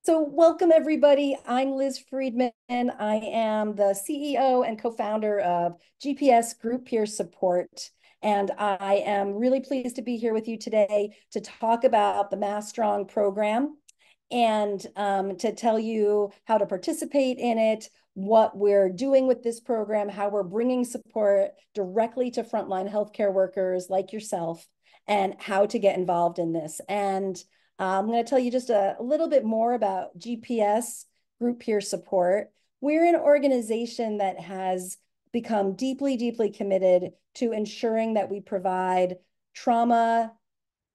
So welcome everybody. I'm Liz Friedman. I am the CEO and co-founder of GPS Group Peer Support. And I am really pleased to be here with you today to talk about the MASStrong program and to tell you how to participate in it, what we're doing with this program, how we're bringing support directly to frontline healthcare workers like yourself, and how to get involved in this. And I'm going to tell you just a little bit more about GPS, Group Peer Support. We're an organization that has become deeply, deeply committed to ensuring that we provide trauma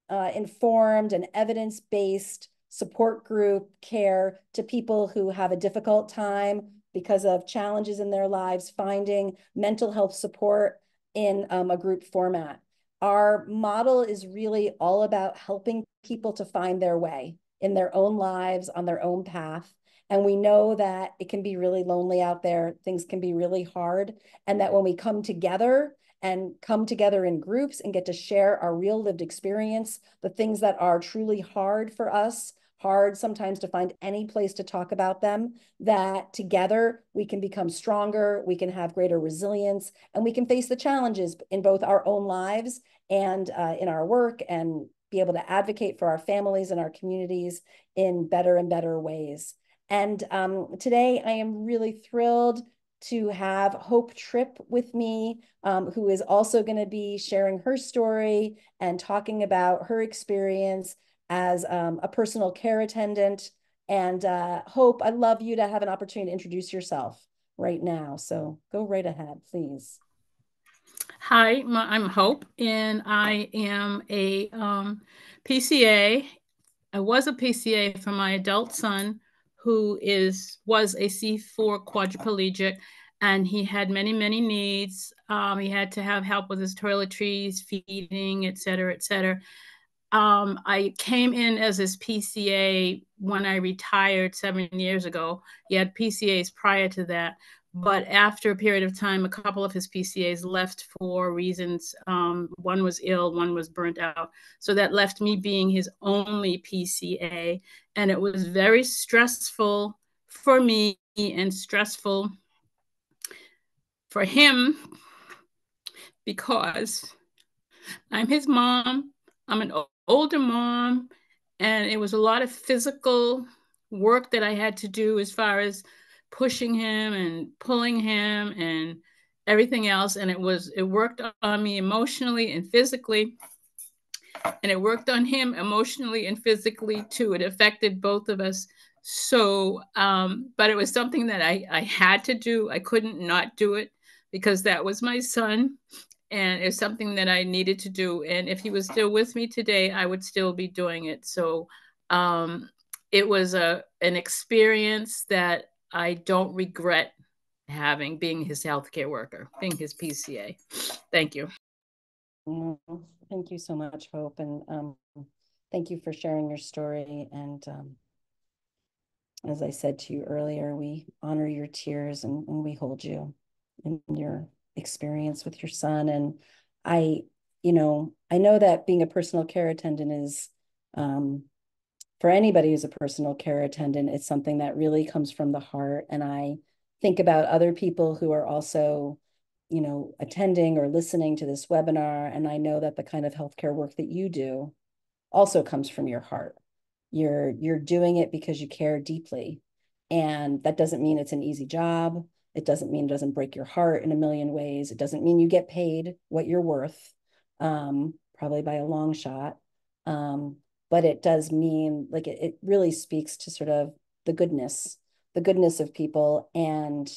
informed and evidence-based support group care to people who have a difficult time because of challenges in their lives, finding mental health support in a group format. Our model is really all about helping people to find their way in their own lives, on their own path. And we know that it can be really lonely out there. Things can be really hard. And that when we come together in groups and get to share our real lived experience, the things that are truly hard for us, hard sometimes to find any place to talk about them, that together we can become stronger, we can have greater resilience, and we can face the challenges in both our own lives and in our work, and be able to advocate for our families and our communities in better and better ways. And today I am really thrilled to have Hope Tripp with me, who is also going to be sharing her story and talking about her experience as a personal care attendant. And Hope, I'd love you to have an opportunity to introduce yourself right now. So go right ahead, please. Hi, I'm Hope, and I am a PCA. I was a PCA for my adult son, who was a C4 quadriplegic, and he had many, many needs. He had to have help with his toiletries, feeding, et cetera, et cetera. I came in as his PCA when I retired 7 years ago. He had PCAs prior to that. But after a period of time, a couple of his PCAs left for reasons. One was ill, one was burnt out. So that left me being his only PCA. And it was very stressful for me and stressful for him because I'm his mom. I'm an older mom, and it was a lot of physical work that I had to do as far as pushing him and pulling him and everything else. And it worked on me emotionally and physically, and it worked on him emotionally and physically too. It affected both of us. So, but it was something that I had to do. I couldn't not do it because that was my son, and it's something that I needed to do. And if he was still with me today, I would still be doing it. So it was an experience that I don't regret having, being his healthcare worker, being his PCA. Thank you. Thank you so much, Hope. And thank you for sharing your story. And as I said to you earlier, we honor your tears and we hold you in your experience with your son. And I, I know that being a personal care attendant is, for anybody who's a personal care attendant, it's something that really comes from the heart. And I think about other people who are also, attending or listening to this webinar. And I know that the kind of healthcare work that you do also comes from your heart. You're doing it because you care deeply. And that doesn't mean it's an easy job. It doesn't mean it doesn't break your heart in a million ways. It doesn't mean you get paid what you're worth, probably by a long shot. But it does mean, like, it really speaks to sort of the goodness of people. And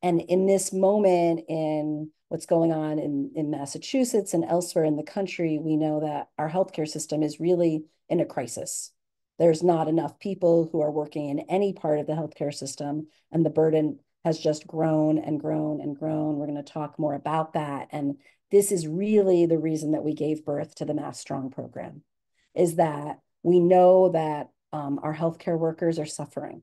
in this moment, in what's going on in Massachusetts and elsewhere in the country, we know that our healthcare system is really in a crisis. There's not enough people who are working in any part of the healthcare system, and the burden has just grown and grown and grown. We're going to talk more about that. And this is really the reason that we gave birth to the MASStrong program, is that we know that our healthcare workers are suffering.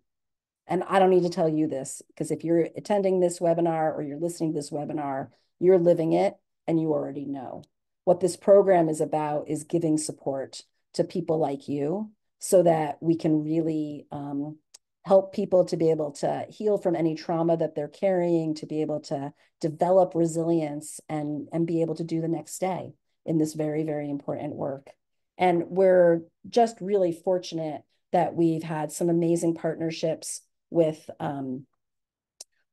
And I don't need to tell you this, because if you're attending this webinar or you're listening to this webinar, you're living it and you already know. What this program is about is giving support to people like you so that we can really help people to be able to heal from any trauma that they're carrying, to be able to develop resilience and be able to do the next day in this very, very important work. And we're just really fortunate that we've had some amazing partnerships with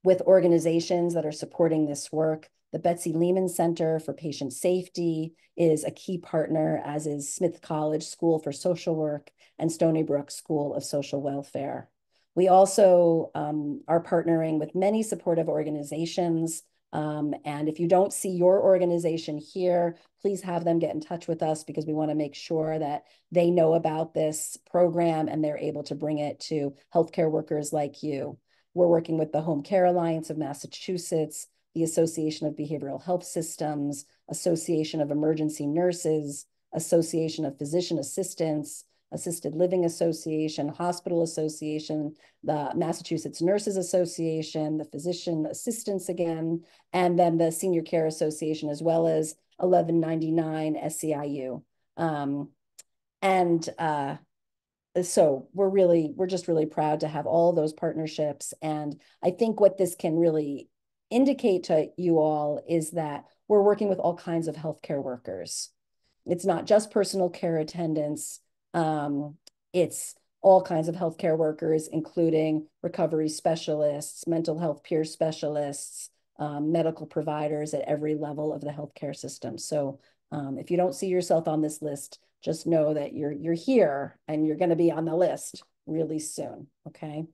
organizations that are supporting this work. The Betsy Lehman Center for Patient Safety is a key partner, as is Smith College School for Social Work and Stony Brook School of Social Welfare. We also are partnering with many supportive organizations. And if you don't see your organization here, please have them get in touch with us, because we want to make sure that they know about this program and they're able to bring it to healthcare workers like you. We're working with the Home Care Alliance of Massachusetts, the Association of Behavioral Health Systems, Association of Emergency Nurses, Association of Physician Assistants, Assisted Living Association, Hospital Association, the Massachusetts Nurses Association, the Physician Assistants again, and then the Senior Care Association, as well as 1199 SCIU. So we're just really proud to have all those partnerships. And I think what this can really indicate to you all is that we're working with all kinds of healthcare workers. It's not just personal care attendants. It's all kinds of healthcare workers, including recovery specialists, mental health peer specialists, medical providers at every level of the healthcare system. So if you don't see yourself on this list, just know that you're here and you're going to be on the list really soon, okay?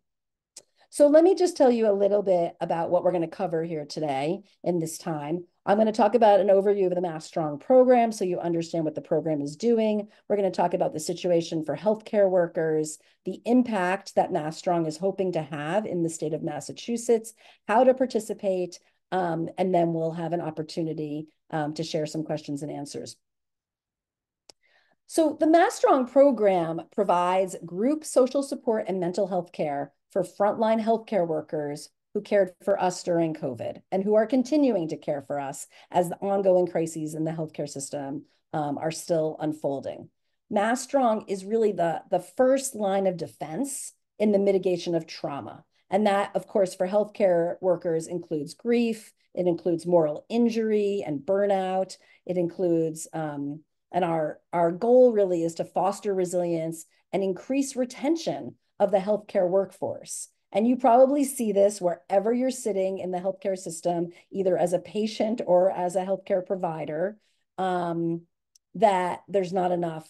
So let me just tell you a little bit about what we're going to cover here today in this time. I'm going to talk about an overview of the MASStrong program so you understand what the program is doing. We're going to talk about the situation for healthcare workers, the impact that MASStrong is hoping to have in the state of Massachusetts, how to participate, and then we'll have an opportunity to share some questions and answers. So the MASStrong program provides group social support and mental health care for frontline healthcare workers who cared for us during COVID and who are continuing to care for us as the ongoing crises in the healthcare system are still unfolding. MASStrong is really the first line of defense in the mitigation of trauma. And that, of course, for healthcare workers includes grief, it includes moral injury and burnout, it includes and our goal really is to foster resilience and increase retention of the healthcare workforce. And you probably see this wherever you're sitting in the healthcare system, either as a patient or as a healthcare provider, that there's not enough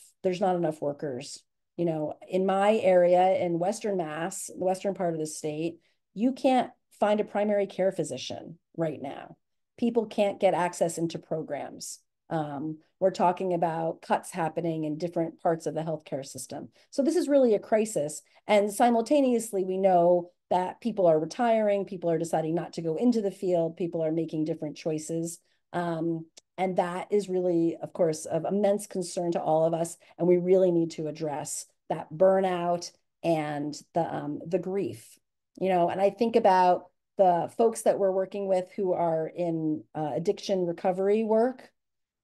workers. You know, in my area in Western Mass, the western part of the state, you can't find a primary care physician right now. People can't get access into programs. We're talking about cuts happening in different parts of the healthcare system. So this is really a crisis. And simultaneously, we know that people are retiring, people are deciding not to go into the field, people are making different choices. And that is really, of course, of immense concern to all of us. And we really need to address that burnout and the grief. You know, and I think about the folks that we're working with who are in addiction recovery work,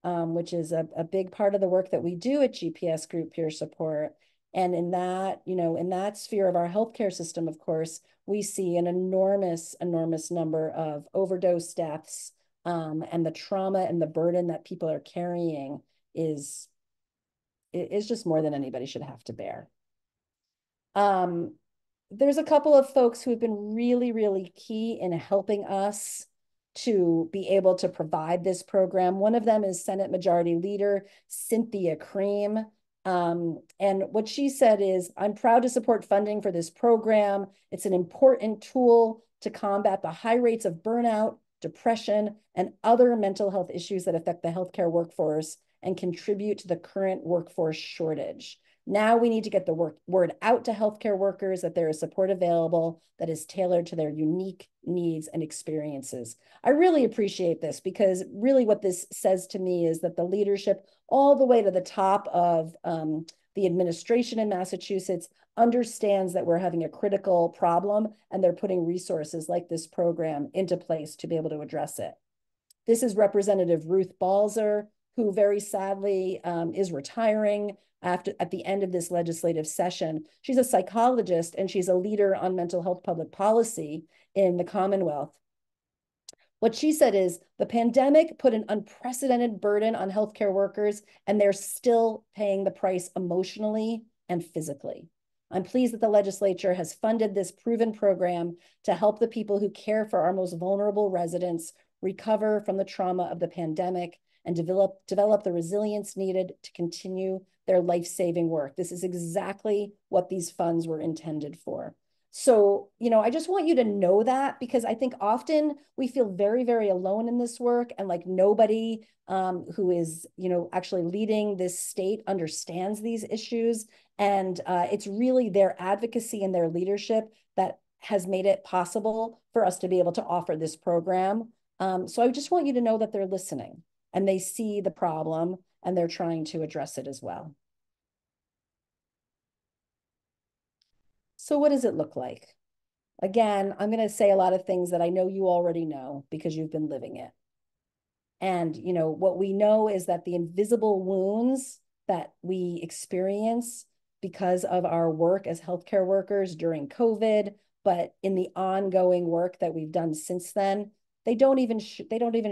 which is a big part of the work that we do at GPS Group Peer Support. And in that, you know, in that sphere of our healthcare system, of course, we see an enormous number of overdose deaths, and the trauma and the burden that people are carrying is just more than anybody should have to bear. There's a couple of folks who have been really key in helping us to be able to provide this program. One of them is Senate Majority Leader Cynthia Cream. And what she said is, I'm proud to support funding for this program. It's an important tool to combat the high rates of burnout, depression, and other mental health issues that affect the healthcare workforce and contribute to the current workforce shortage. Now we need to get the word out to healthcare workers that there is support available that is tailored to their unique needs and experiences. I really appreciate this, because really what this says to me is that the leadership all the way to the top of the administration in Massachusetts understands that we're having a critical problem, and they're putting resources like this program into place to be able to address it. This is Representative Ruth Balzer, who very sadly is retiring at the end of this legislative session. She's a psychologist and she's a leader on mental health public policy in the Commonwealth. What she said is the pandemic put an unprecedented burden on healthcare workers, and they're still paying the price emotionally and physically. I'm pleased that the legislature has funded this proven program to help the people who care for our most vulnerable residents recover from the trauma of the pandemic and develop the resilience needed to continue their life-saving work. This is exactly what these funds were intended for. So, I just want you to know that, because I think often we feel very, very alone in this work, and like nobody who is, actually leading this state understands these issues. And it's really their advocacy and their leadership that has made it possible for us to be able to offer this program. So I just want you to know that they're listening and they see the problem and they're trying to address it as well. So what does it look like? Again, I'm going to say a lot of things that I know you already know because you've been living it. And, what we know is that the invisible wounds that we experience because of our work as healthcare workers during COVID, but in the ongoing work that we've done since then, they don't even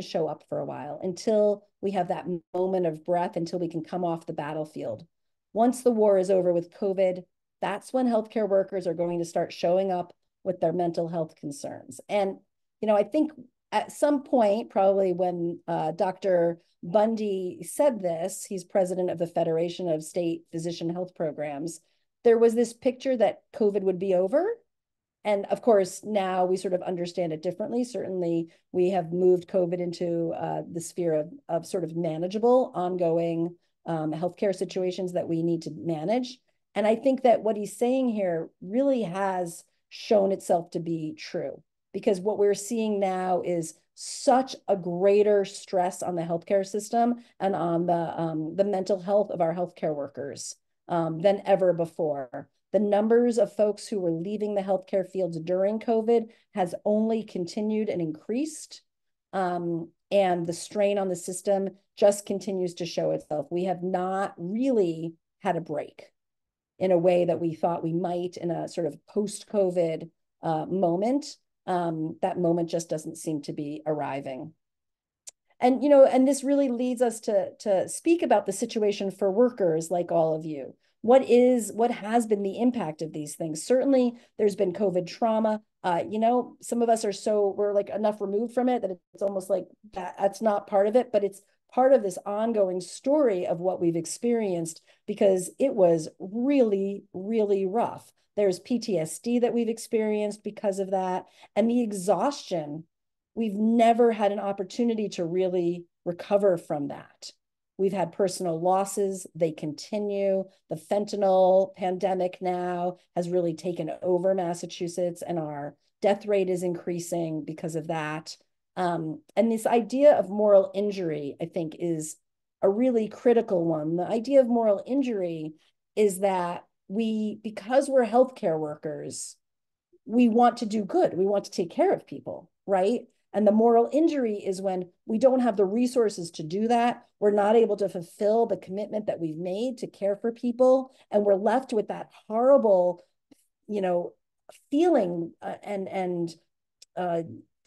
show up for a while until we have that moment of breath, until we can come off the battlefield. Once the war is over with COVID, that's when healthcare workers are going to start showing up with their mental health concerns. And, I think at some point, probably when Dr. Bundy said this, he's president of the Federation of State Physician Health Programs, there was this picture that COVID would be over. And of course, now we sort of understand it differently. Certainly, we have moved COVID into the sphere of sort of manageable, ongoing healthcare situations that we need to manage. And I think that what he's saying here really has shown itself to be true, because what we're seeing now is such a greater stress on the healthcare system and on the mental health of our healthcare workers than ever before. The numbers of folks who were leaving the healthcare fields during COVID has only continued and increased. And the strain on the system just continues to show itself. We have not really had a break in a way that we thought we might in a sort of post-COVID moment. That moment just doesn't seem to be arriving. And, and this really leads us to speak about the situation for workers like all of you. What has been the impact of these things? Certainly, there's been COVID trauma. Some of us we're like enough removed from it that it's almost like that's not part of it, but it's part of this ongoing story of what we've experienced, because it was really, really rough. There's PTSD that we've experienced because of that, and the exhaustion. We've never had an opportunity to really recover from that. We've had personal losses. They continue. The fentanyl pandemic now has really taken over Massachusetts, and our death rate is increasing because of that. And this idea of moral injury, I think, is a really critical one. The idea of moral injury is that because we're healthcare workers, we want to do good. We want to take care of people, right? And the moral injury is when we don't have the resources to do that. We're not able to fulfill the commitment that we've made to care for people. And we're left with that horrible, feeling and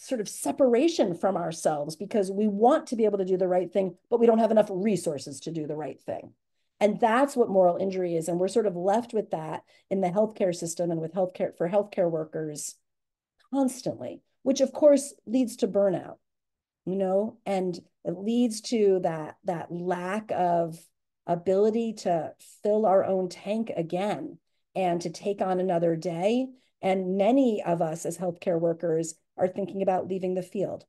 sort of separation from ourselves, because we want to be able to do the right thing, but we don't have enough resources to do the right thing. And that's what moral injury is. And we're sort of left with that in the healthcare system and with healthcare workers constantly, which of course leads to burnout, and it leads to that lack of ability to fill our own tank again and to take on another day. And many of us as healthcare workers are thinking about leaving the field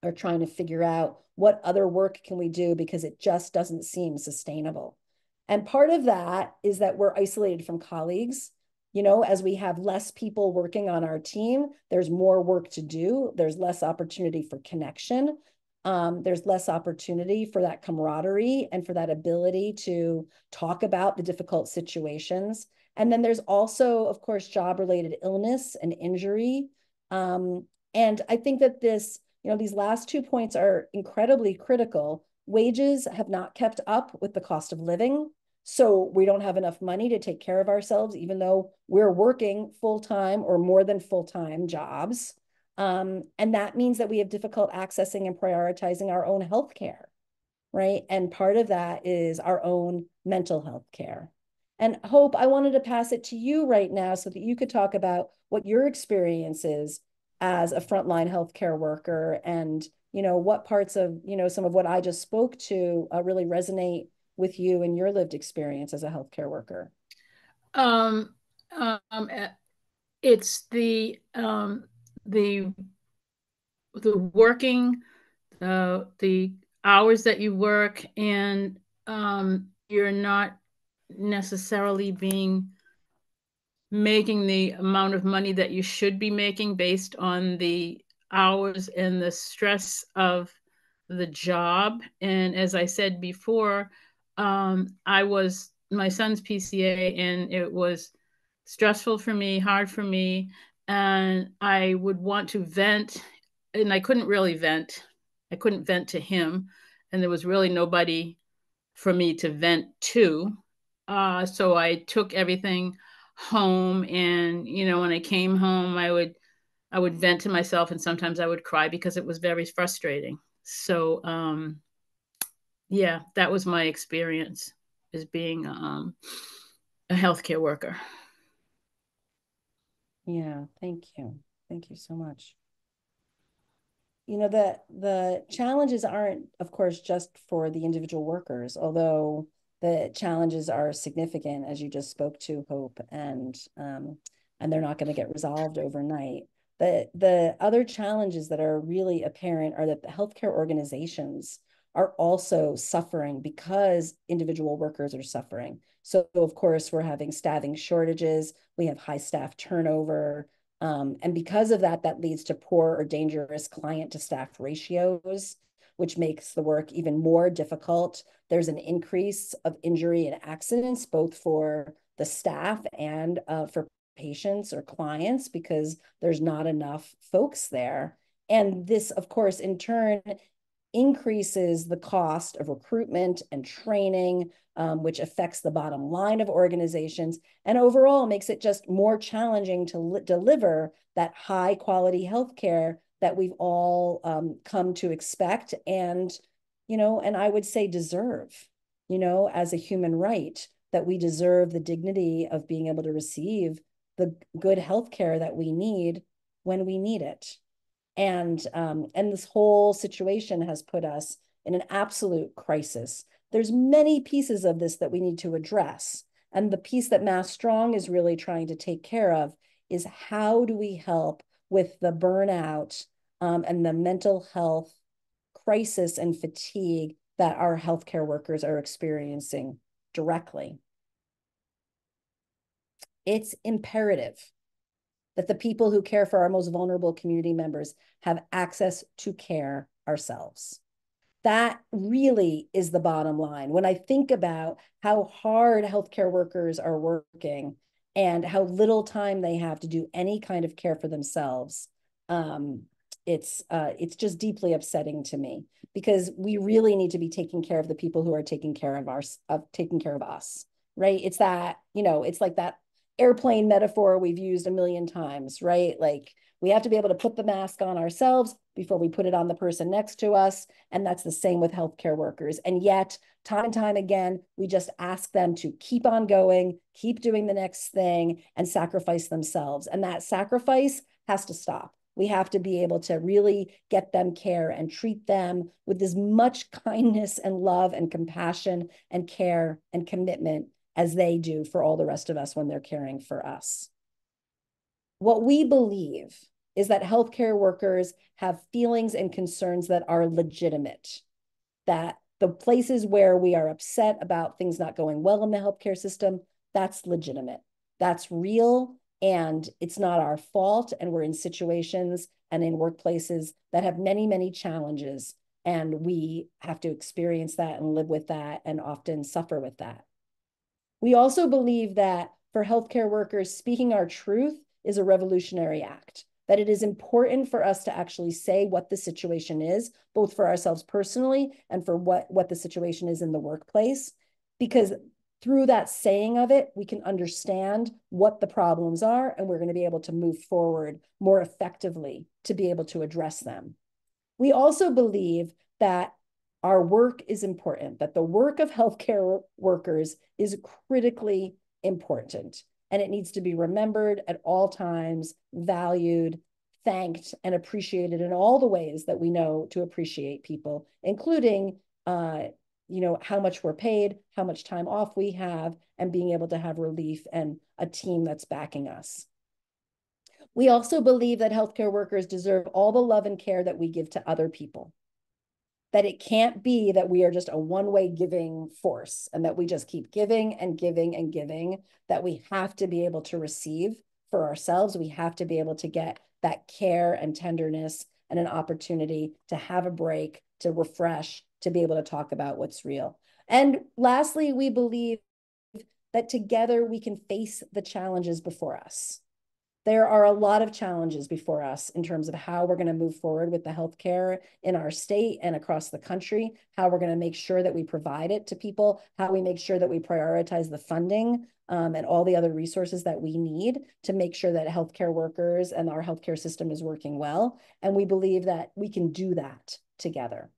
or trying to figure out what other work can we do, because it just doesn't seem sustainable. And part of that is that we're isolated from colleagues. As we have less people working on our team, there's more work to do. There's less opportunity for connection. There's less opportunity for that camaraderie and for that ability to talk about the difficult situations. And then there's also, of course, job-related illness and injury. And I think that these last 2 points are incredibly critical, wages have not kept up with the cost of living. So we don't have enough money to take care of ourselves, even though we're working full-time or more than full-time jobs. And that means that we have difficult accessing and prioritizing our own health care, right? And part of that is our own mental health care. And Hope, I wanted to pass it to you right now so that you could talk about what your experience is as a frontline healthcare worker, and what parts of some of what I just spoke to really resonate with you and your lived experience as a healthcare worker. Um, uh, it's the the working, the hours that you work, and you're not necessarily being making the amount of money that you should be making based on the hours and the stress of the job. And as I said before, I was my son's PCA, and it was stressful for me, hard for me, and I would want to vent, and I couldn't really vent. I couldn't vent to him, and there was really nobody for me to vent to. So I took everything home, and when I came home, I would vent to myself, and sometimes I would cry because it was very frustrating. So yeah, that was my experience as being a healthcare worker. Yeah, thank you. Thank you so much. The challenges aren't, of course, just for the individual workers, although the challenges are significant, as you just spoke to, Hope, and they're not going to get resolved overnight. The other challenges that are really apparent are that the healthcare organizations are also suffering because individual workers are suffering. So, of course, we're having staffing shortages, we have high staff turnover, and because of that, that leads to poor or dangerous client to staff ratios, which makes the work even more difficult. There's an increase of injury and accidents, both for the staff and for patients or clients, because there's not enough folks there. And this, of course, in turn, increases the cost of recruitment and training, which affects the bottom line of organizations, and overall makes it just more challenging to deliver that high quality healthcare that we've all come to expect, and I would say deserve, as a human right, that we deserve the dignity of being able to receive the good healthcare that we need when we need it. And this whole situation has put us in an absolute crisis. There's many pieces of this that we need to address. And the piece that MASStrong is really trying to take care of is how do we help with the burnout and the mental health crisis and fatigue that our healthcare workers are experiencing directly. It's imperative that the people who care for our most vulnerable community members have access to care ourselves. That really is the bottom line. When I think about how hard healthcare workers are working and how little time they have to do any kind of care for themselves, it's just deeply upsetting to me, because we really need to be taking care of the people who are taking care of us, right? It's like that airplane metaphor we've used a million times, right? Like, we have to be able to put the mask on ourselves before we put it on the person next to us. And that's the same with healthcare workers. And yet, time and time again, we just ask them to keep on going, keep doing the next thing, and sacrifice themselves. And that sacrifice has to stop. We have to be able to really get them care and treat them with as much kindness and love and compassion and care and commitment as they do for all the rest of us when they're caring for us. What we believe is that healthcare workers have feelings and concerns that are legitimate, that the places where we are upset about things not going well in the healthcare system, that's legitimate. That's real, and it's not our fault. And we're in situations and in workplaces that have many, many challenges, and we have to experience that and live with that and often suffer with that. We also believe that for healthcare workers, speaking our truth is a revolutionary act, that it is important for us to actually say what the situation is, both for ourselves personally and for what the situation is in the workplace, because through that saying of it, we can understand what the problems are, and we're going to be able to move forward more effectively to be able to address them. We also believe that our work is important, that the work of healthcare workers is critically important, and it needs to be remembered at all times, valued, thanked, and appreciated in all the ways that we know to appreciate people, including how much we're paid, how much time off we have, and being able to have relief and a team that's backing us. We also believe that healthcare workers deserve all the love and care that we give to other people. That it can't be that we are just a one-way giving force and that we just keep giving and giving and giving, that we have to be able to receive for ourselves. We have to be able to get that care and tenderness and an opportunity to have a break, to refresh, to be able to talk about what's real. And lastly, we believe that together we can face the challenges before us. There are a lot of challenges before us in terms of how we're going to move forward with the healthcare in our state and across the country, how we're going to make sure that we provide it to people, how we make sure that we prioritize the funding and all the other resources that we need to make sure that healthcare workers and our healthcare system is working well. And we believe that we can do that together.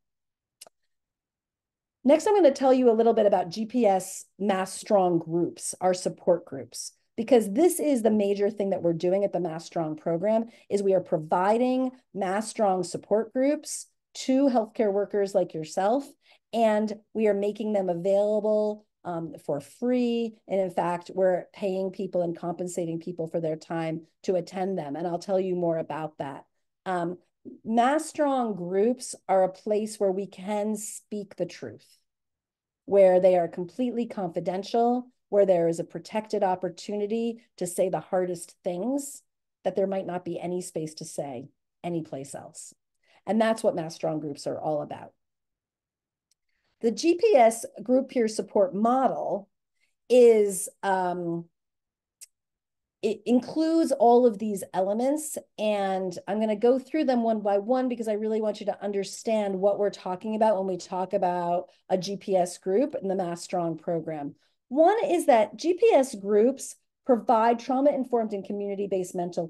Next, I'm going to tell you a little bit about GPS MASStrong groups, our support groups, because this is the major thing that we're doing at the MASStrong program is we are providing MASStrong support groups to healthcare workers like yourself, and we are making them available for free. And in fact, we're paying people and compensating people for their time to attend them. And I'll tell you more about that. MASStrong groups are a place where we can speak the truth, where they are completely confidential, where there is a protected opportunity to say the hardest things that there might not be any space to say anyplace else. And that's what MASStrong groups are all about. The GPS group peer support model is it includes all of these elements, and I'm going to go through them one by one because I really want you to understand what we're talking about when we talk about a GPS group in the MASStrong program. One is that GPS groups provide trauma-informed and community-based mental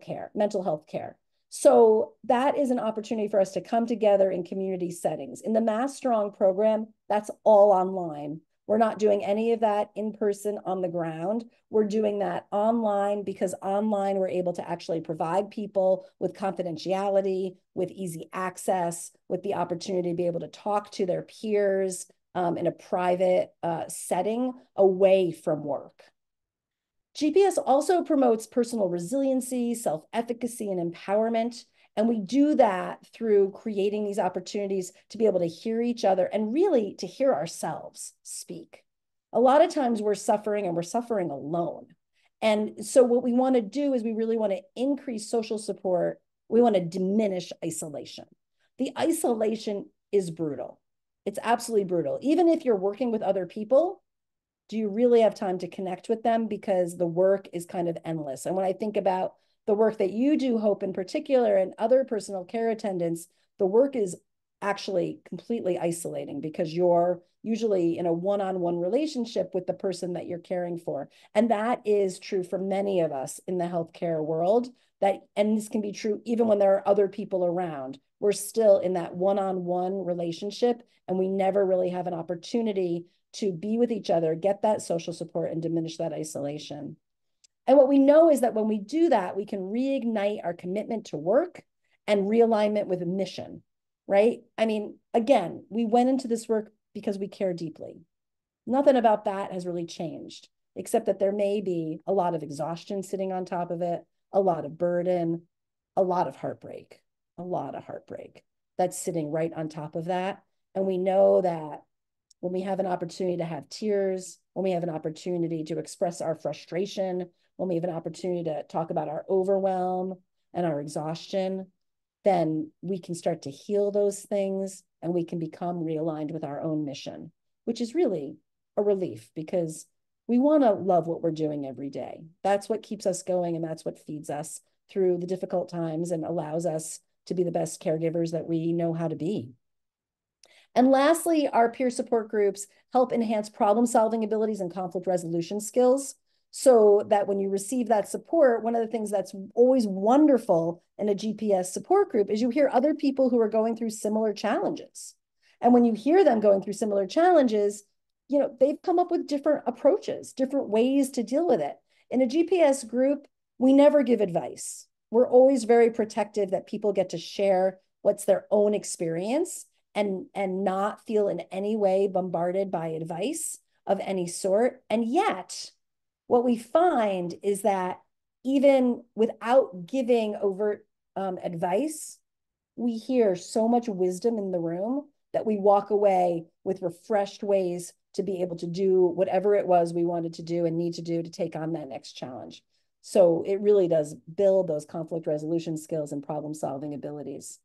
health care. So that is an opportunity for us to come together in community settings. In the MASStrong program, that's all online. We're not doing any of that in person on the ground. We're doing that online because online we're able to actually provide people with confidentiality, with easy access, with the opportunity to be able to talk to their peers in a private setting away from work. GPS also promotes personal resiliency, self-efficacy, and empowerment. And we do that through creating these opportunities to be able to hear each other and really to hear ourselves speak. A lot of times we're suffering and we're suffering alone. And so what we want to do is we really want to increase social support. We want to diminish isolation. The isolation is brutal. It's absolutely brutal. Even if you're working with other people, do you really have time to connect with them? Because the work is kind of endless. And when I think about the work that you do, Hope, in particular, and other personal care attendants, the work is actually completely isolating because you're usually in a one-on-one relationship with the person that you're caring for. And that is true for many of us in the healthcare world. And this can be true even when there are other people around. We're still in that one-on-one relationship, and we never really have an opportunity to be with each other, get that social support, and diminish that isolation. And what we know is that when we do that, we can reignite our commitment to work and realignment with a mission, right? I mean, again, we went into this work because we care deeply. Nothing about that has really changed, except that there may be a lot of exhaustion sitting on top of it, a lot of burden, a lot of heartbreak that's sitting right on top of that. And we know that when we have an opportunity to have tears, when we have an opportunity to express our frustration, when we have an opportunity to talk about our overwhelm and our exhaustion, then we can start to heal those things and we can become realigned with our own mission, which is really a relief because we want to love what we're doing every day. That's what keeps us going, and that's what feeds us through the difficult times and allows us to be the best caregivers that we know how to be. And lastly, our peer support groups help enhance problem-solving abilities and conflict resolution skills, so that when you receive that support, one of the things that's always wonderful in a GPS support group is you hear other people who are going through similar challenges. And when you hear them going through similar challenges, you know, they've come up with different approaches, different ways to deal with it. In a GPS group, we never give advice. We're always very protective that people get to share what's their own experience and not feel in any way bombarded by advice of any sort. And yet, what we find is that even without giving overt advice, we hear so much wisdom in the room that we walk away with refreshed ways to be able to do whatever it was we wanted to do and need to do to take on that next challenge. So it really does build those conflict resolution skills and problem-solving abilities.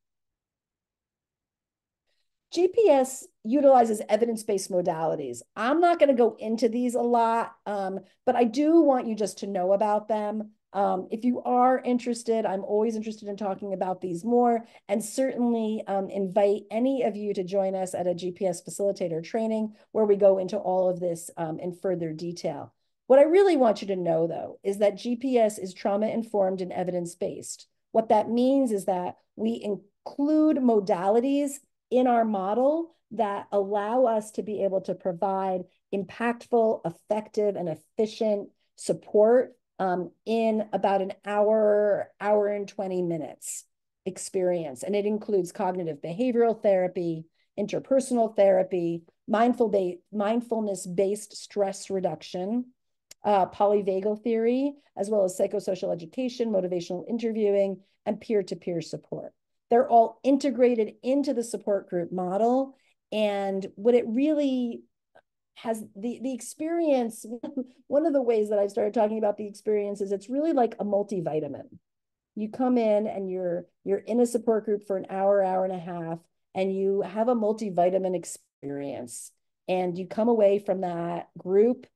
GPS utilizes evidence-based modalities. I'm not going to go into these a lot, but I do want you just to know about them. If you are interested, I'm always interested in talking about these more, and certainly invite any of you to join us at a GPS facilitator training where we go into all of this in further detail. What I really want you to know, though, is that GPS is trauma-informed and evidence-based. What that means is that we include modalities in our model that allow us to be able to provide impactful, effective, and efficient support in about an hour and 20 minutes experience. And it includes cognitive behavioral therapy, interpersonal therapy, mindfulness-based stress reduction, polyvagal theory, as well as psychosocial education, motivational interviewing, and peer-to-peer support. They're all integrated into the support group model. And what it really has, the experience, one of the ways that I've started talking about the experience is it's really like a multivitamin. You come in and you're in a support group for an hour and a half, and you have a multivitamin experience. And you come away from that group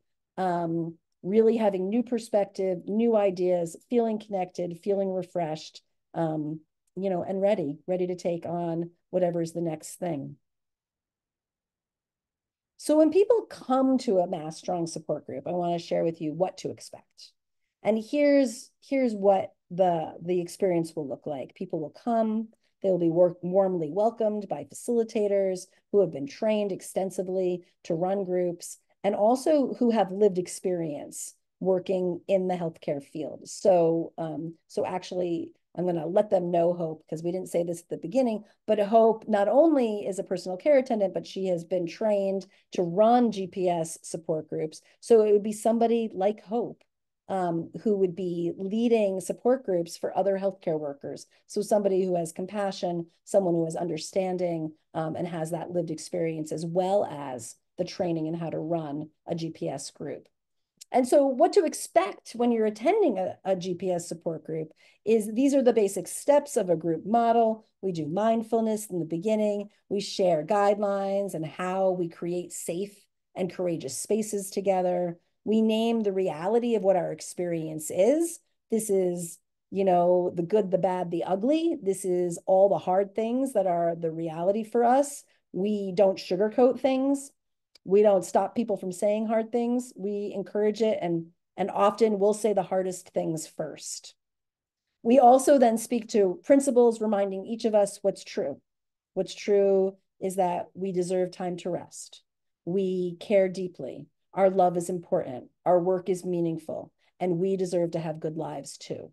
really having new perspective, new ideas, feeling connected, feeling refreshed, you know, and ready to take on whatever's the next thing. So when people come to a MASStrong support group, I want to share with you what to expect. And here's what the experience will look like. People will come, they'll be warmly welcomed by facilitators who have been trained extensively to run groups, and also who have lived experience working in the healthcare field. So actually, I'm going to let them know Hope, because we didn't say this at the beginning, but Hope not only is a personal care attendant, but she has been trained to run GPS support groups. So it would be somebody like Hope who would be leading support groups for other healthcare workers. So somebody who has compassion, someone who has understanding and has that lived experience, as well as the training in how to run a GPS group. And so what to expect when you're attending a GPS support group is these are the basic steps of a group model. We do mindfulness in the beginning. We share guidelines and how we create safe and courageous spaces together. We name the reality of what our experience is. This is, you know, the good, the bad, the ugly. This is all the hard things that are the reality for us. We don't sugarcoat things. We don't stop people from saying hard things. We encourage it, and often we'll say the hardest things first. We also then speak to principles, reminding each of us what's true. What's true is that we deserve time to rest. We care deeply. Our love is important. Our work is meaningful, and we deserve to have good lives too.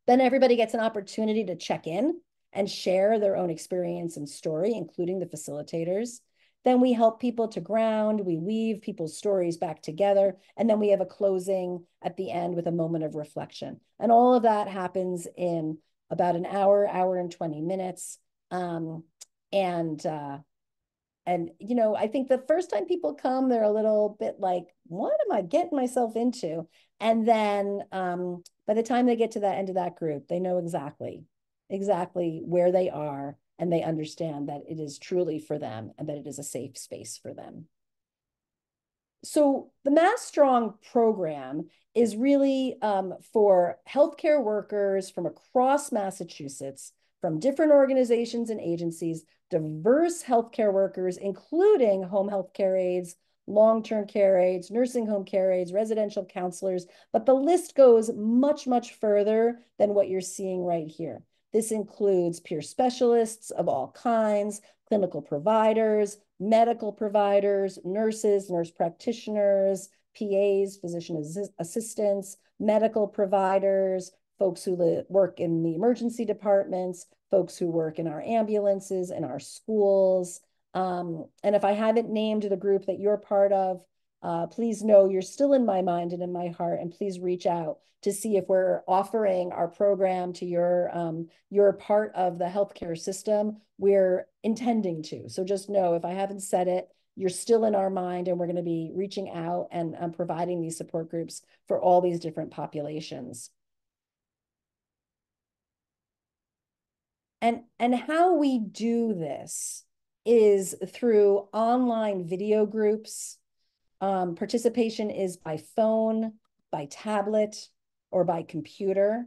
Then everybody gets an opportunity to check in and share their own experience and story, including the facilitators. Then we help people to ground, we weave people's stories back together, and then we have a closing at the end with a moment of reflection. And all of that happens in about an hour and 20 minutes. And you know, I think the first time people come, they're a little bit like, what am I getting myself into? And then by the time they get to that end of that group, they know exactly where they are, and they understand that it is truly for them and that it is a safe space for them. So the MASStrong program is really for healthcare workers from across Massachusetts, from different organizations and agencies, diverse healthcare workers, including home health care aides, long-term care aides, nursing home care aides, residential counselors, but the list goes much, much further than what you're seeing right here. This includes peer specialists of all kinds, clinical providers, medical providers, nurses, nurse practitioners, PAs, physician assistants, medical providers, folks who work in the emergency departments, folks who work in our ambulances, in our schools. And if I haven't named the group that you're part of, please know you're still in my mind and in my heart, and please reach out to see if we're offering our program to your part of the healthcare system. We're intending to. So just know if I haven't said it, you're still in our mind, and we're going to be reaching out and providing these support groups for all these different populations. And how we do this is through online video groups. Participation is by phone, by tablet, or by computer.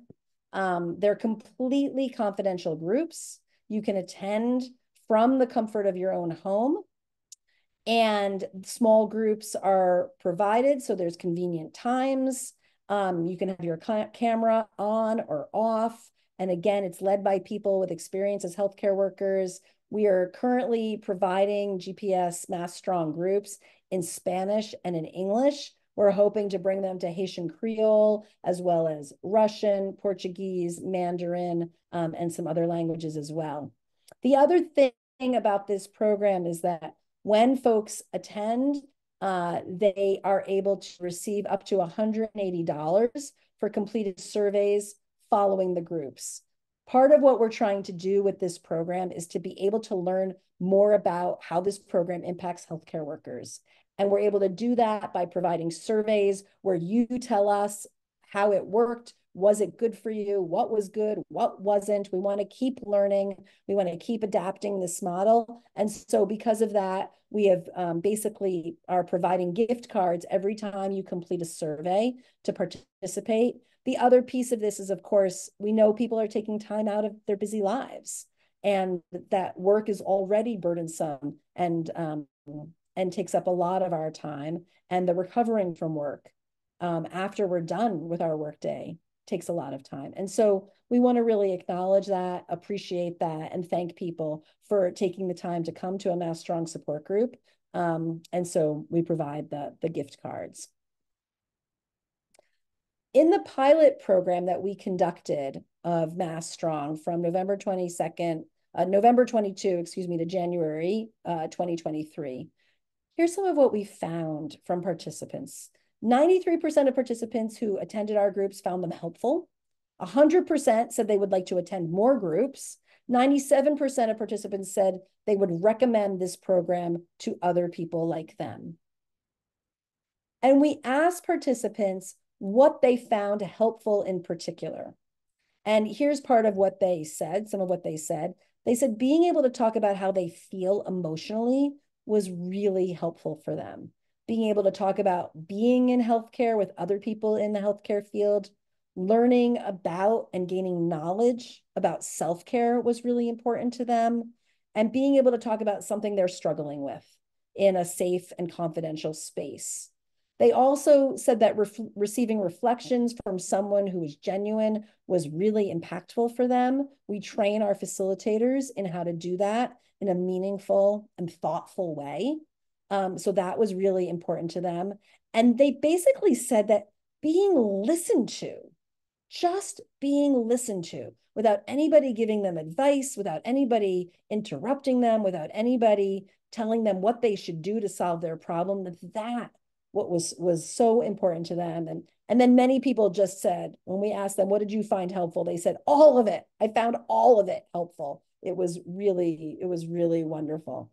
They're completely confidential groups. You can attend from the comfort of your own home, and small groups are provided. So there's convenient times. You can have your camera on or off. And again, it's led by people with experience as healthcare workers. We are currently providing GPS MASStrong groups in Spanish and in English. We're hoping to bring them to Haitian Creole, as well as Russian, Portuguese, Mandarin, and some other languages as well. The other thing about this program is that when folks attend, they are able to receive up to $180 for completed surveys following the groups. Part of what we're trying to do with this program is to be able to learn more about how this program impacts healthcare workers. And we're able to do that by providing surveys where you tell us how it worked. Was it good for you? What was good? What wasn't? We want to keep learning. We want to keep adapting this model. And so because of that, we have basically are providing gift cards every time you complete a survey to participate. The other piece of this is, of course, we know people are taking time out of their busy lives, and that work is already burdensome and takes up a lot of our time. And the recovering from work after we're done with our workday takes a lot of time. And so we want to really acknowledge that, appreciate that, and thank people for taking the time to come to a MASStrong support group. And so we provide the gift cards. In the pilot program that we conducted of MASStrong from November 22, excuse me, to January 2023, here's some of what we found from participants. 93% of participants who attended our groups found them helpful. 100% said they would like to attend more groups. 97% of participants said they would recommend this program to other people like them. And we asked participants what they found helpful in particular. And here's part of what they said, some of what they said. They said being able to talk about how they feel emotionally was really helpful for them. Being able to talk about being in healthcare with other people in the healthcare field, learning about and gaining knowledge about self-care was really important to them, and being able to talk about something they're struggling with in a safe and confidential space. They also said that receiving reflections from someone who is genuine was really impactful for them. We train our facilitators in how to do that in a meaningful and thoughtful way. So that was really important to them. And they basically said that being listened to, just being listened to, without anybody giving them advice, without anybody interrupting them, without anybody telling them what they should do to solve their problem, that what was so important to them. And then many people just said, when we asked them, what did you find helpful? They said, all of it. I found all of it helpful. It was really wonderful.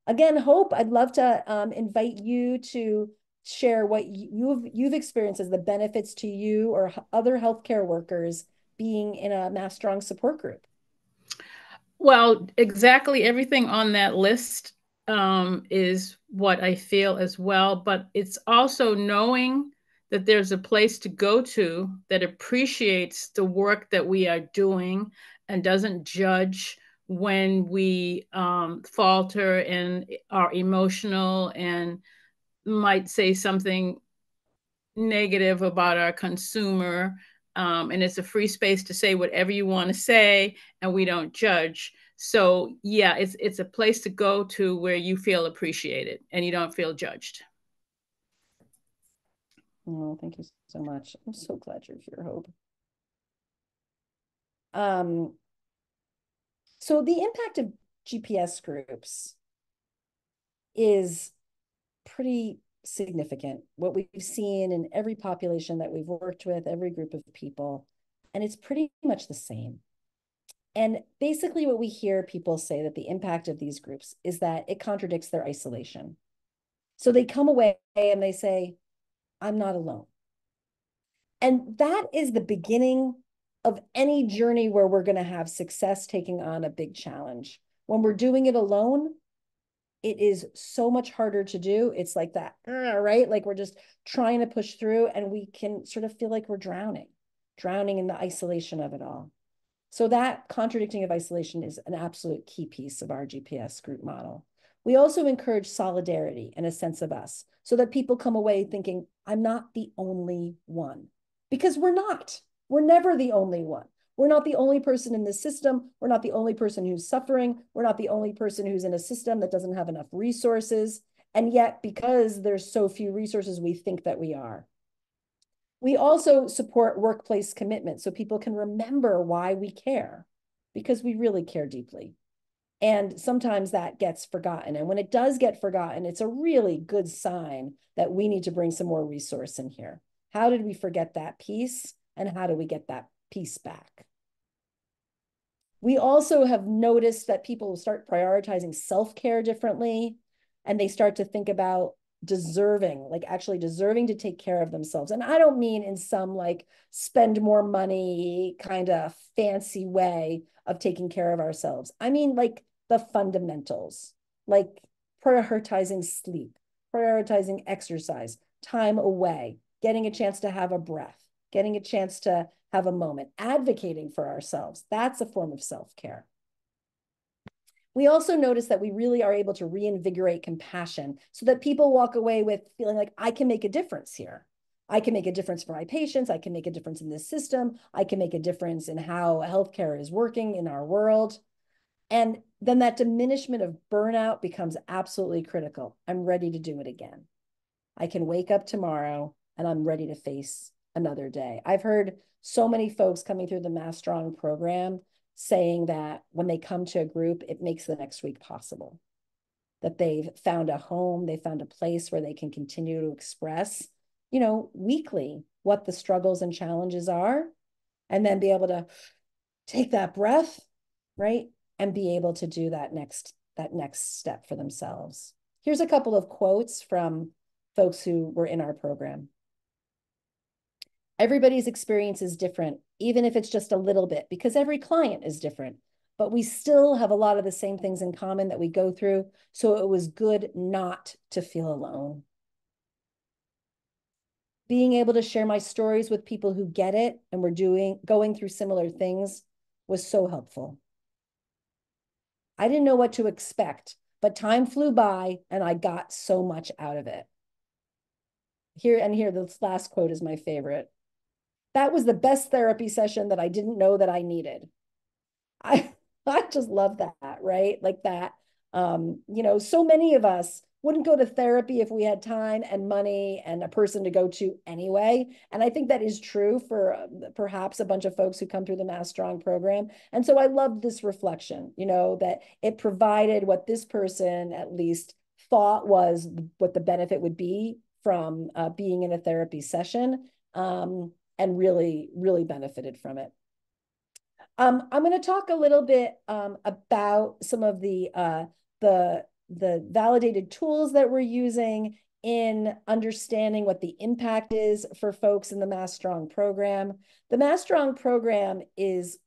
Again, Hope, I'd love to invite you to share what you've experienced as the benefits to you or other healthcare workers being in a MASStrong support group. Well, exactly everything on that list is what I feel as well. But it's also knowing that there's a place to go to that appreciates the work that we are doing and doesn't judge when we falter and are emotional and might say something negative about our consumer. And it's a free space to say whatever you want to say, and we don't judge. So yeah, it's a place to go to where you feel appreciated and you don't feel judged. Oh, thank you so much. I'm so glad you're here, Hope. Um, so the impact of GPS groups is pretty significant. What we've seen in every population that we've worked with, every group of people, and it's pretty much the same. And basically what we hear people say that the impact of these groups is that it contradicts their isolation. So they come away and they say, I'm not alone. And that is the beginning of any journey where we're going to have success taking on a big challenge. When we're doing it alone, it is so much harder to do. It's like that, right? Like we're just trying to push through and we can sort of feel like we're drowning in the isolation of it all. So that contradicting of isolation is an absolute key piece of our GPS group model. We also encourage solidarity and a sense of us so that people come away thinking, I'm not the only one. Because we're not. We're never the only one. We're not the only person in this system. We're not the only person who's suffering. We're not the only person who's in a system that doesn't have enough resources. And yet, because there's so few resources, we think that we are. We also support workplace commitment so people can remember why we care, because we really care deeply. And sometimes that gets forgotten. And when it does get forgotten, it's a really good sign that we need to bring some more resource in here. How did we forget that piece? And how do we get that piece back? We also have noticed that people start prioritizing self-care differently, and they start to think about deserving, like actually deserving to take care of themselves. And I don't mean in some like spend more money kind of fancy way of taking care of ourselves. I mean like the fundamentals, like prioritizing sleep, prioritizing exercise, time away, getting a chance to have a breath, getting a chance to have a moment, advocating for ourselves. That's a form of self-care. We also notice that we really are able to reinvigorate compassion so that people walk away with feeling like I can make a difference here. I can make a difference for my patients. I can make a difference in this system. I can make a difference in how healthcare is working in our world. And then that diminishment of burnout becomes absolutely critical. I'm ready to do it again. I can wake up tomorrow and I'm ready to face another day. I've heard so many folks coming through the MASStrong program saying that when they come to a group, it makes the next week possible. That they've found a home, they found a place where they can continue to express, weekly what the struggles and challenges are, and then be able to take that breath, right? And be able to do that next step for themselves. Here's a couple of quotes from folks who were in our program. Everybody's experience is different, even if it's just a little bit, because every client is different. But we still have a lot of the same things in common that we go through. So it was good not to feel alone. Being able to share my stories with people who get it and were going through similar things was so helpful. I didn't know what to expect, but time flew by and I got so much out of it. Here, this last quote is my favorite. That was the best therapy session that I didn't know that I needed. I I just love that, right? Like that. So many of us wouldn't go to therapy if we had time and money and a person to go to anyway. And I think that is true for perhaps a bunch of folks who come through the MASStrong program. And so I loved this reflection, that it provided what this person at least thought was what the benefit would be from being in a therapy session, and really, really benefited from it. I'm going to talk a little bit about some of the validated tools that we're using in understanding what the impact is for folks in the MASStrong program. The MASStrong program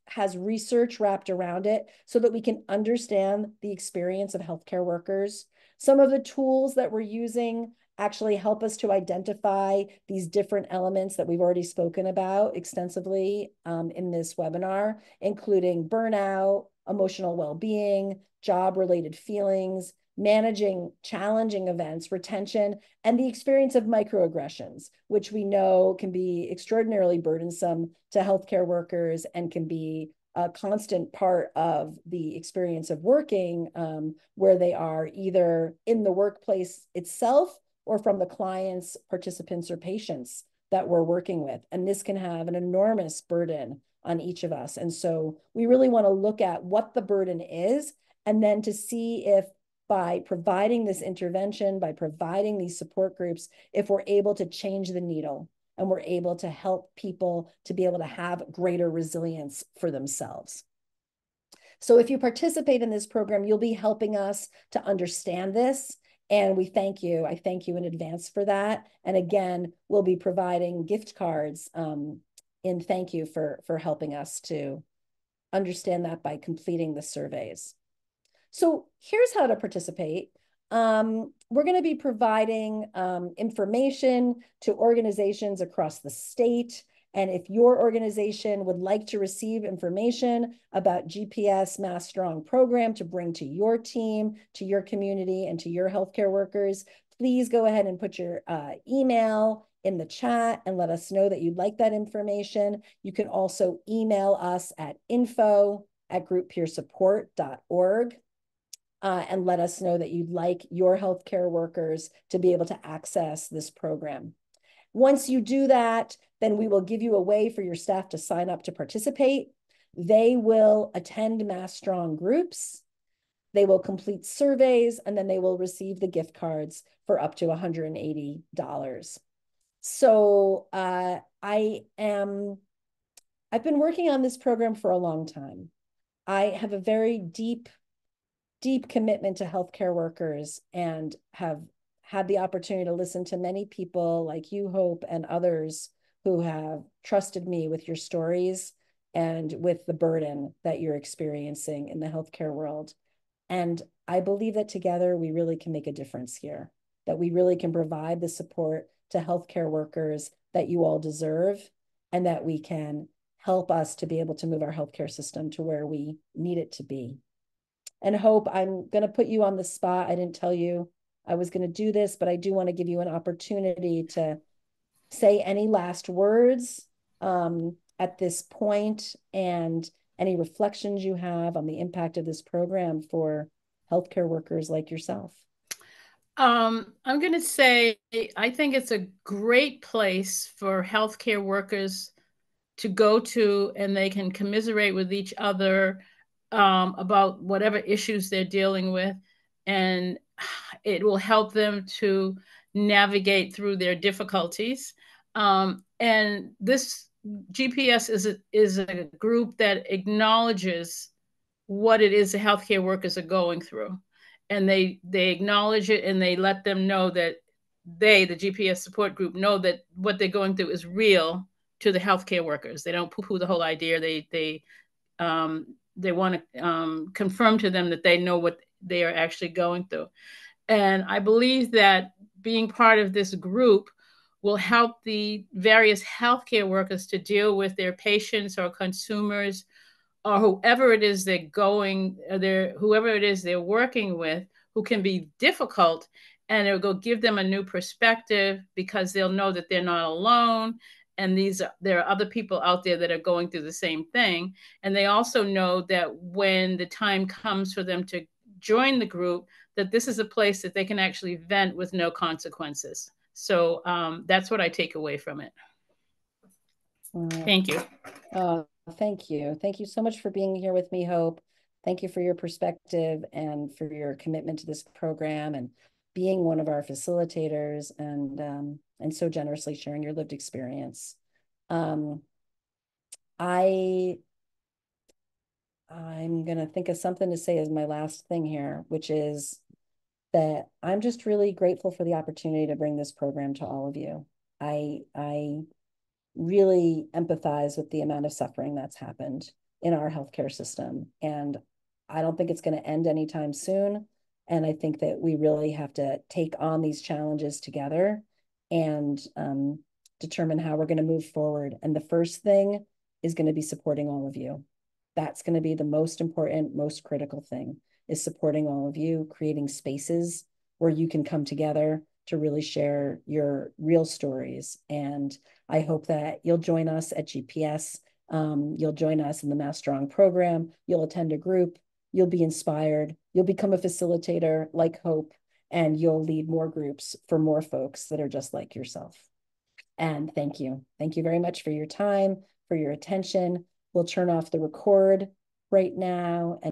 has research wrapped around it so that we can understand the experience of healthcare workers. Some of the tools that we're using actually help us to identify these different elements that we've already spoken about extensively in this webinar, including burnout, emotional well-being, job-related feelings, managing challenging events, retention, and the experience of microaggressions, which we know can be extraordinarily burdensome to healthcare workers and can be a constant part of the experience of working, where they are either in the workplace itself or from the clients, participants, or patients that we're working with. And this can have an enormous burden on each of us. And so we really want to look at what the burden is, and then to see if by providing this intervention, by providing these support groups, if we're able to change the needle and we're able to help people to be able to have greater resilience for themselves. So if you participate in this program, you'll be helping us to understand this. And we thank you. I thank you in advance for that. And again, we'll be providing gift cards in thank you for helping us to understand that by completing the surveys. So here's how to participate. We're going to be providing information to organizations across the state. And if your organization would like to receive information about GPS MASStrong program to bring to your team, to your community, and to your healthcare workers, please go ahead and put your email in the chat and let us know that you'd like that information. You can also email us at info@grouppeersupport.org. And let us know that you'd like your healthcare workers to be able to access this program. Once you do that, then we will give you a way for your staff to sign up to participate. They will attend MASStrong groups. They will complete surveys, and then they will receive the gift cards for up to $180. So I've been working on this program for a long time. I have a very deep commitment to healthcare workers and have had the opportunity to listen to many people like you, Hope, and others who have trusted me with your stories and with the burden that you're experiencing in the healthcare world. And I believe that together we really can make a difference here, that we really can provide the support to healthcare workers that you all deserve, and that we can help us to be able to move our healthcare system to where we need it to be. And Hope, I'm going to put you on the spot. I didn't tell you I was going to do this, but I do want to give you an opportunity to say any last words at this point, and any reflections you have on the impact of this program for healthcare workers like yourself. I'm going to say, I think it's a great place for healthcare workers to go to, and they can commiserate with each other about whatever issues they're dealing with. And it will help them to navigate through their difficulties. And this GPS is a group that acknowledges what it is the healthcare workers are going through. And they acknowledge it, and they let them know that they, the GPS support group, know that what they're going through is real to the healthcare workers. They don't poo-poo the whole idea. They want to confirm to them that they know what they are actually going through. And I believe that being part of this group will help the various healthcare workers to deal with their patients or consumers or whoever it is whoever it is they're working with, who can be difficult, and it'll go give them a new perspective, because they'll know that they're not alone, and there are other people out there that are going through the same thing. And they also know that when the time comes for them to join the group, that this is a place that they can actually vent with no consequences. So that's what I take away from it. Thank you. Thank you. Thank you so much for being here with me, Hope. Thank you for your perspective and for your commitment to this program and being one of our facilitators, and so generously sharing your lived experience. I'm going to think of something to say as my last thing here, which is that I'm just really grateful for the opportunity to bring this program to all of you. I really empathize with the amount of suffering that's happened in our healthcare system. And I don't think it's going to end anytime soon. And I think that we really have to take on these challenges together and determine how we're going to move forward. And the first thing is going to be supporting all of you. That's going to be the most important, most critical thing, is supporting all of you, creating spaces where you can come together to really share your real stories. And I hope that you'll join us at GPS. You'll join us in the MASStrong program. You'll attend a group. You'll be inspired. You'll become a facilitator like Hope, and you'll lead more groups for more folks that are just like yourself. And thank you. Thank you very much for your time, for your attention. We'll turn off the record right now. And